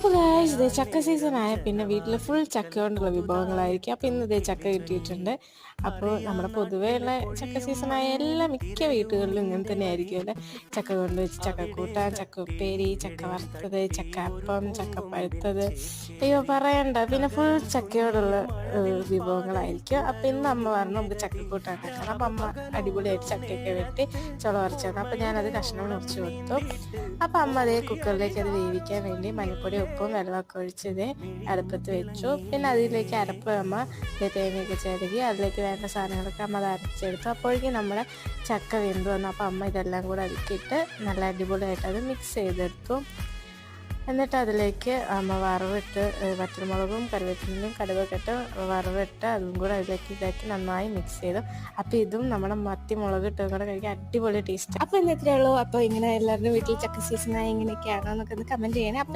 അപ്പോൾ ഗായ്സ് ഇതേ ചക്ക സീസണായ പിന്നെ വീട്ടിൽ ഫുൾ ചക്ക കൊണ്ടുള്ള വിഭവങ്ങളായിരിക്കും. അപ്പോൾ ഇന്ന് ഇതേ ചക്ക കിട്ടിയിട്ടുണ്ട്. അപ്പോൾ നമ്മുടെ പൊതുവെയുള്ള ചക്ക സീസണായ എല്ലാ മിക്ക വീട്ടുകളിലും ഇങ്ങനെ തന്നെ ആയിരിക്കും അല്ലേ. ചക്ക കൊണ്ട് വെച്ച് ചക്ക കൂട്ടാൻ, ചക്ക ഉപ്പേരി, ചക്ക വറുത്തത്, ചക്ക അപ്പം, ചക്ക പഴുത്തത്, അയ്യോ പറയണ്ട, പിന്നെ ഫുൾ ചക്കയോടുള്ള വിഭവങ്ങളായിരിക്കും. അപ്പോൾ ഇന്ന് അമ്മ പറഞ്ഞു നമുക്ക് ചക്കക്കൂട്ടാൻ വെക്കണം. അപ്പം അമ്മ അടിപൊളിയായിട്ട് ചക്കയൊക്കെ വെട്ടി ചുള വരച്ചു തന്നു. അപ്പോൾ ഞാനത് കഷ്ണം മുറിച്ച് കൊടുത്തു. അപ്പം അമ്മ അതേ കുക്കറിലേക്ക് അത് വേവിക്കാൻ വേണ്ടി മഞ്ഞൾപ്പൊടി, ഉപ്പും വെള്ളമൊക്കെ ഒഴിച്ചത് അടുപ്പത്ത് വെച്ചു. പിന്നെ അതിലേക്ക് അരപ്പ് അമ്മ തേങ്ങയൊക്കെ ചിരകി അതിലേക്ക് വേണ്ട സാധനങ്ങളൊക്കെ അമ്മ അത് അരച്ചെടുത്തു. അപ്പോഴേക്കും നമ്മുടെ ചക്ക വെന്ത് വന്നു. അപ്പോൾ അമ്മ ഇതെല്ലാം കൂടെ അതിക്കിട്ട് നല്ല അടിപൊളിയായിട്ട് അത് മിക്സ് ചെയ്തെടുത്തു. എന്നിട്ട് അതിലേക്ക് അമ്മ വറവിട്ട് വറ്റൽമുളകും കറിവേപ്പിലയും കടുകൊക്കെ ഇട്ട് വറവിട്ട് അതും കൂടെ അതിലേക്ക് ഇതാക്കി നന്നായി മിക്സ് ചെയ്തു. അപ്പോൾ ഇതും നമ്മുടെ മത്തി മുളക് ഇട്ടും കൂടെ കഴിക്കാൻ അടിപൊളി ടേസ്റ്റ്. അപ്പോൾ ഇന്ന് ഇത്രയേ ഉള്ളൂ. അപ്പോൾ ഇങ്ങനെ എല്ലാവരുടെയും വീട്ടിൽ ചക്ക സീസണായി ഇങ്ങനെയൊക്കെയാണോ എന്നൊക്കെ ഒന്ന് കമൻറ്റ് ചെയ്യണേ. അപ്പോൾ